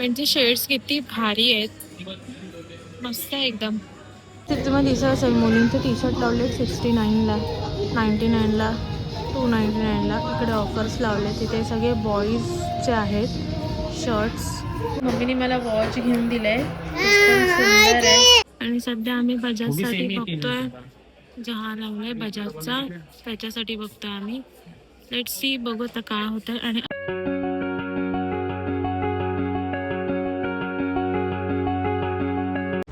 त्यांचे शेड्स किती भारी आहेत, मस्त आहे एकदम. तिथे तुम्हाला दिसत असेल मुलींचे टी शर्ट लावले 69ला, 99ला, 299ला. इकडे ऑफर्स लावले. तिथे सगळे बॉईजचे आहेत शर्ट्स. मम्मीने मला वॉच घेऊन दिलंय, सुंदर आहे. आणि सध्या आम्ही बजाजसाठी बघतोय, जहा लावलाय बजाजचा, त्याच्यासाठी बघतोय आम्ही. लेट्स सी, बघू आता काय होतंय. आणि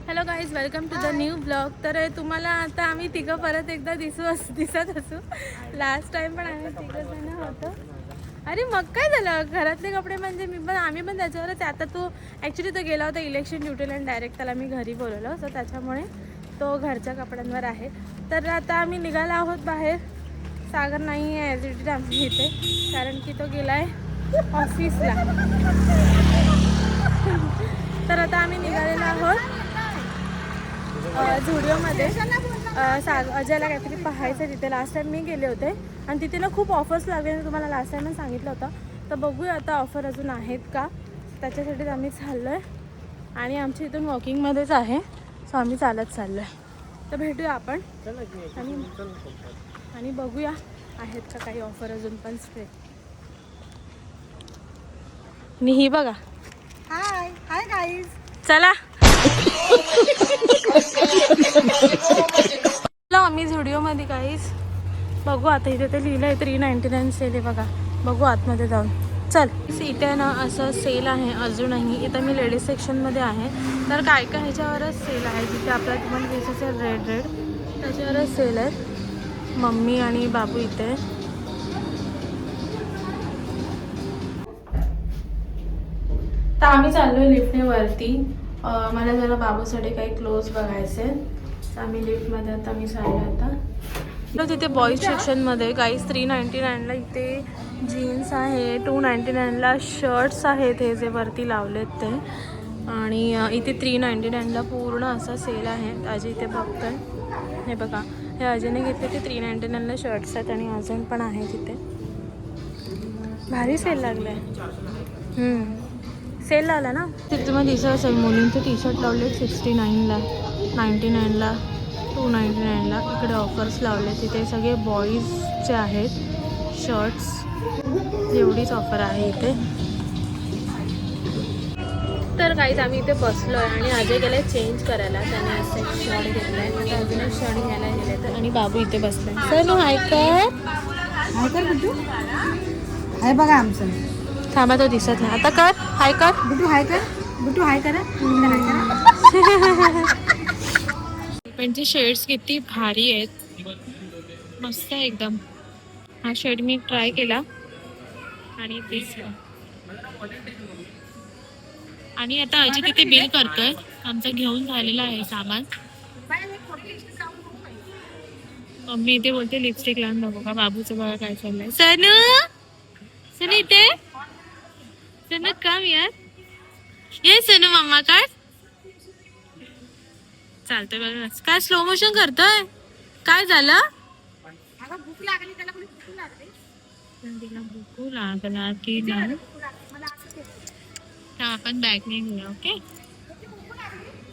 hello guys, welcome to the new blog. तर तुम्हाला आता आम्ही तिघं परत एकदा दिसत असू. लास्ट टाइम पण आम्ही तिघं जण होतो. अरे मग काय झालं, घरातले कपडे म्हणजे आम्ही पण त्याच्यावरच. आता तो ॲक्च्युली तो गेला होता इलेक्शन ड्युटीला आणि डायरेक्ट त्याला मी घरी बोलवलं, सो त्याच्यामुळे तो घरच्या कपड्यांवर आहे. तर आता आम्ही निघालो आहोत बाहेर. सागर नाही आहे ॲज आमची इथे, कारण की तो गेला आहे ऑफिसला. तर आता आम्ही निघालेलो आहोत झुडिओमध्ये. अजयला काहीतरी पाहायचं तिथे. लास्ट टाइम मी गेले होते आणि तिथे ना खूप ऑफर्स लागले, तुम्हाला लास्ट टाइम सांगितलं होतं. तर बघूया आता ऑफर अजून आहेत का, त्याच्यासाठीच आम्ही चाललो आहे. आणि आमच्या इथून वॉकिंगमध्येच आहे, सो आम्ही चालत चाललो आहे. तर भेटूया आपण आणि बघूया आहेत का काही ऑफर अजून पण स्प्रे. आणि ही बघा. हाय हाय गाईज, चला आम्ही झुडिओमध्ये गाईज. बघू आता, इथे ते लिहिलं आहे 399 सेल आहे बघा. बघू आतमध्ये जाऊन. चल, इथे ना असं सेल आहे अजूनही. इथं मी लेडीज सेक्शनमध्ये आहे. तर काय काय ह्याच्यावरच सेल आहे. जिथे आपल्याला तुम्हाला दिसत आहे रेड त्याच्यावरच सेल आहे. मम्मी आणि बाबू इथे. तर आम्ही चाललोय लिफ्टने वरती. मला जरा बाबूसाठी काही क्लोज बघायचे, तर आम्ही लिफ्टमध्ये आता मी चाललो आता. तिथे बॉईज सेक्शनमध्ये गाईज 399ला इथे जीन्स आहे, 299ला शर्ट्स आहेत हे जे वरती लावलेत ते. आणि इथे 399ला पूर्ण असा सेल आहे. अजय इथे बघतोय, हे बघा, हे अजयने घेतले ते 399ला शर्ट्स आहेत. आणि अजून पण आहे तिथे भारी सेल लागलाय. सेल लावला ना. तिथे तुम्हाला दिसत असेल मुलींचे टी शर्ट लावले 69ला, 99ला, 299ला. इकडे ऑफर्स लावले. तिथे सगळे बॉईजचे आहेत शर्ट्स. एवढीच ऑफर आहे इथे. तर काहीच आम्ही इथे बसलो आहे आणि अजय गेलाय चेंज करायला. त्याने असं एक शर्ट घेतलाय, आता अजून एक शर्ट घ्यायला गेले. तर आणि बाबू इथे बसलाय. सर हाय कर, हाय कर बिट्टू. हाय बघा आमचं. थांबा, तो दिसत नाही. आता कर, हाय कर बिट्टू, हाय कर बिट्टू, हाय करा. त्यांचे शेड्स किती भारी आहेत, मस्त आहे एकदम. हा शेड मी ट्राय केला आणि दिसला. आणि आता अजय तिथे बिल करतोय. आमचं घेऊन झालेलं आहे सामान. मम्मी इथे बोलते लिपस्टिक लावून बघू का. बाबूचं बघा काय चाललंय. सनू, सनू इथे, सनू काम यार, ये सनू मम्मा काय चालतंय बघा. काय स्लो मोशन करतोय, काय झालं. भूक लागली त्याला, भूक लागली. तिला भूक लागला की नाही, आपण बॅग नाही घेऊया. ओके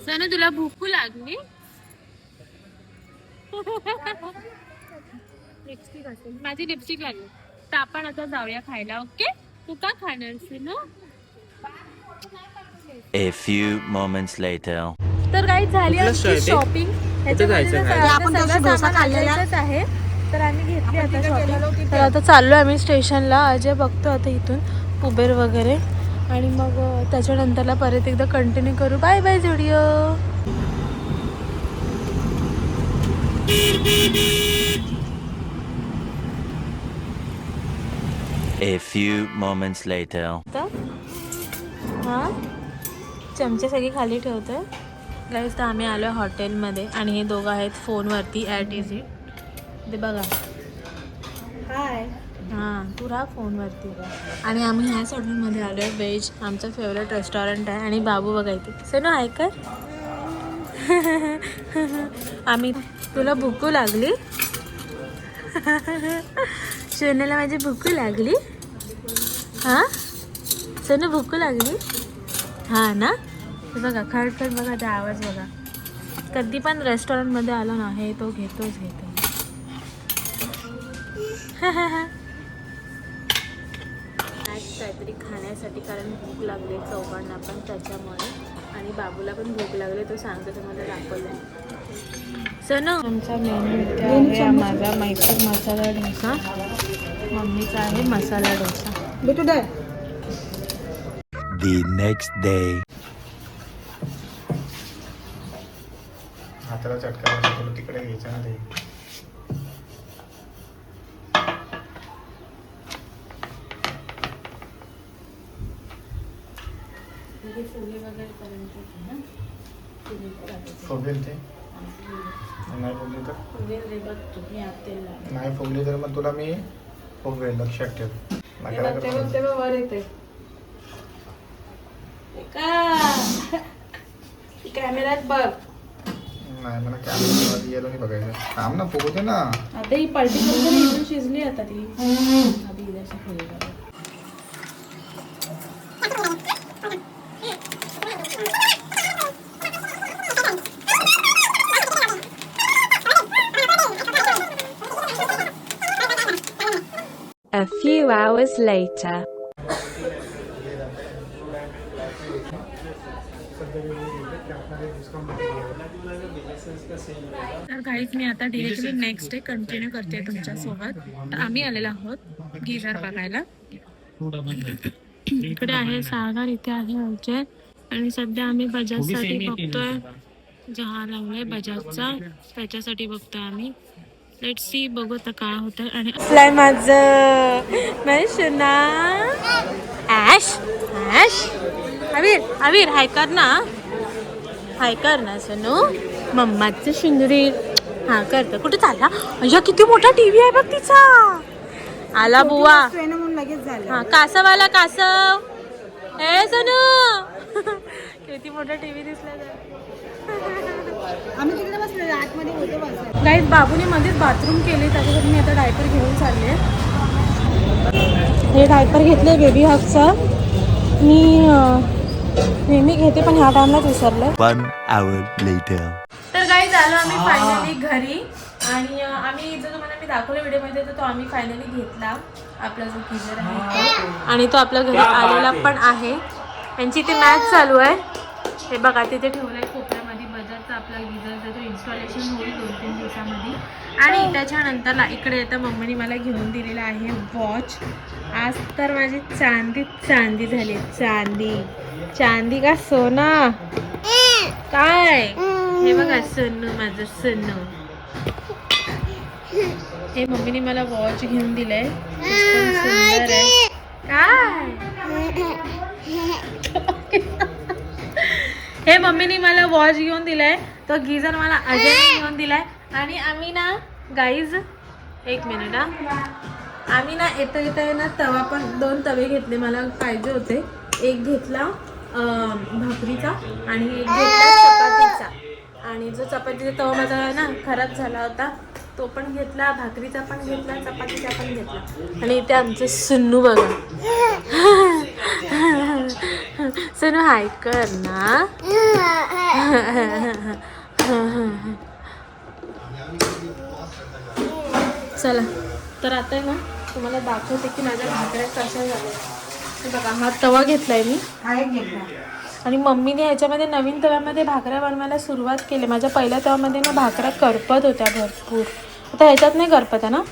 सनू, तुला भूक लागली. लिपस्टिक असेल, माझी लिपस्टिक लागली. तर आपण आता जाऊया खायला. ओके, तू का खाणार सनू. A few moments later. तर काही झाली आमची शॉपिंग. आहे. तर आम्ही घेतली आता शॉपिंग. तर आता चाललोय आम्ही स्टेशनला. अजय बघतो आता इथून उबेर वगैरे, आणि मग त्याच्यानंतरला परत एकदा कंटिन्यू करू. Bye bye Zudio. A few moments later. हां, चमचे सगळी खाली ठेवतोय गाईज. तर आम्ही आलो आहे हॉटेलमध्ये आणि हे दोघं आहेत फोनवरती ॲट इज इट. ते बघा, हाय. हां, तू राहा फोनवरती. आणि आम्ही ह्याच हॉटेलमध्ये आलो आहे, व्हेज, आमचं फेवरेट रेस्टॉरंट आहे. आणि बाबू बघा इथे. सनू हाय कर. आम्ही, तुला भूकू लागली. सोनूला माझी भूकू लागली. हां सनू, भूकू लागली. हा ना, हे बघा खडखड बघा, त्या आवाज बघा. कधी पण रेस्टॉरंटमध्ये आलो ना, हे तो घेतोच घेतो. काहीतरी खाण्यासाठी, कारण भूक लागली चौघांना पण त्याच्यामुळे, आणि बाबूला पण भूक लागली, तो सांगतो तुम्हाला दाखवलं. सनो आमचा मेनू आहे माझा मैसूर मसाला डोसा, मम्मीचा आहे masala dosa. The next day. हाताला चटका बसला, तिकडे घ्यायचा ना ते. फुगेल ते नाही फुगली तर नाही फुगली तर मग तुला मी फुगवेल, लक्षात ठेव. तेव्हा वर येते कॅमेऱ्यात बघ. नाही मला कॅमेरा गेलो नाही बघायचं. थांब ना, फुगू दे ना. आता ही पलटी करून शिजली आता ती. A few hours later. तर काहीच मी आता डिरेक्टली नेक्स्ट डे कंटिन्यू करते तुमच्यासोबत. तर आम्ही आलेलो आहोत गिझर बघायला. इकडे आहे सागर, इथे आहे अजय, आणि सध्या आम्ही बजाजसाठी बघतोय. जहा लावलाय बजाजचा, त्याच्यासाठी बघतोय आम्ही. लेट्स सी, बघू आता काय होतं. आणि असलाय माझं ॲश ॲश. अवीर हाय कर ना, हाय कर ना सनू, मम्माचं शिंदरी. हा करतं. कुठे चालला? अय्या किती मोठा टीव्ही आहे बघ तिचा. आला बुवा. हा कासवाला कासव. ए सनू किती मोठा टीव्ही दिसला. आम्ही तिकडे बसलो आतमध्ये होतो बस. गाईज बाबूने मध्येच बाथरूम केले, त्याच्यासाठी मी आता डायपर घेऊन चालले. हे डायपर घेतले बेबी हगचा. मी नेहमी घेते पण ह्या टाइमलाच विसरले. 1 hour later. तर गाईज आलो आम्ही फायनली घरी, आणि आम्ही जो तुम्हाला मी दाखवला व्हिडिओमध्ये तो आम्ही फायनली घेतला. आपला जो गिझर आहे तो, आणि तो आपल्या घरी आलेला पण आहे. यांची इथे मॅच चालू आहे. हे बघा तिथे ठेवलं आहे कोपऱ्यामध्ये बजाजचा आपला गिझरचा, तो इन्स्टॉलेशन होईल 2-3 दिवसामध्ये. आणि त्याच्यानंतरला इकडे आता मम्मीने मला घेऊन दिलेला आहे वॉच. आज तर माझी चांदी झाली. चांदी का सोना काय. हे बघा सोनू, माझं सोनू. हे मम्मीने मला वॉच घेऊन दिलंय, सुंदर आहे. काय हे मम्मीने मला वॉच घेऊन दिलाय, तो गिझर मला अजयने घेऊन दिलाय. आणि आम्ही ना गाईज, एक मिनिट हा, आम्ही ना येता ना तवा पण 2 तवे घेतले, मला पाहिजे होते. एक घेतला भाकरीचा आणि एक घेतला चपातीचा. आणि जो चपातीचा तवा माझा ना खराब झाला होता, तो पण घेतला, भाकरीचा पण घेतला, चपातीचा पण घेतला. आणि इथे आमचं सुन्नू बघा. सुनू हाय कर ना. चला तर आता ना तुम्हाला दाखवते की माझ्या भाकऱ्या कशा झाल्या. हे बघा, हा तवा घेतलाय मी, हा एक घेतला. आणि मम्मीने ह्याच्यामध्ये नवीन तव्यामध्ये भाकऱ्या बनवायला सुरुवात केली. माझ्या पहिल्या तव्यामध्ये ना भाकऱ्या करपत होत्या भरपूर. आता ह्याच्यात नाही करपत आहे ना.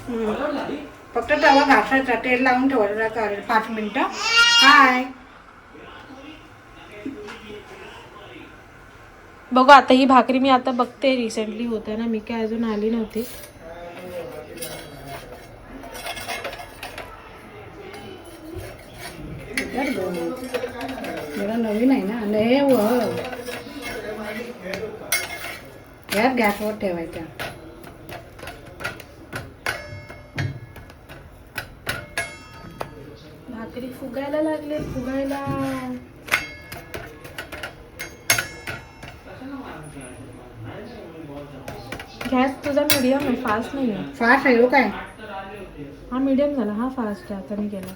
फक्त तवा घासायचा, तेल लावून ठेवायचा 5 मिनिटं. हाय बघू आता ही भाकरी मी आता बघते. रिसेंटली होतं ना, मी काय अजून आली नव्हती. जरा नवीन आहे ना. नाही यार गॅसवर ठेवायच्या. भाकरी फुगायला लागले, फुगायला. गॅस तुझा मीडियम आहे, फास्ट नाही आहे. फास्ट आहे काय. हा मीडियम झाला, हा फास्ट आहे. आता मी केला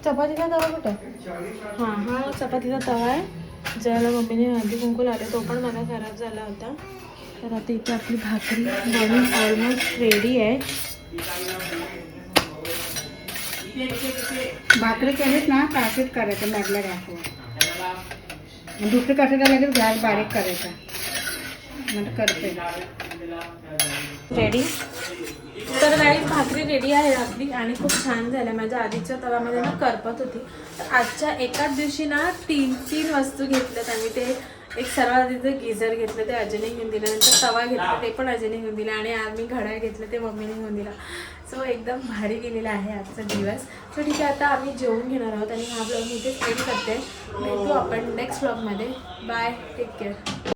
चपातीचा तवा कुठे हां हा चपातीचा तवा आहे ज्याला मम्मीने हळदी कुंकू लावले तो पण मला खराब झाला होता. तर आता इथे आपली भाकरी बनून ऑलमोस्ट रेडी आहे. भाकरी केलीच ना काशीच करायचं मधल्या गॅसवर. दुसरी कशाला लागेल गॅस बारीक करायचा म्हणजे करते. रेडी. तर गाईस भाकरी रेडी आहे आपली आणि खूप छान झाल्या. माझ्या आधीच्या तव्यामध्ये ना करपत होती. तर आजच्या एकाच दिवशी ना 3 वस्तू घेतल्यात आम्ही. ते एक सर्वात आधीचं गिझर घेतलं ते अजयने घेऊन दिलं. नंतर तवा घेतला ते पण अजयने घेऊन दिला आणि आम्ही घड्याळ घेतलं ते मम्मीने घेऊन दिला. सो एकदम भारी गेलेला आहे आजचा दिवस. सो ठीक आहे आता आम्ही जेवून घेणार आहोत आणि हा ब्लॉग मी इथेच एंड करते. भेटू आपण नेक्स्ट ब्लॉगमध्ये. Bye take care.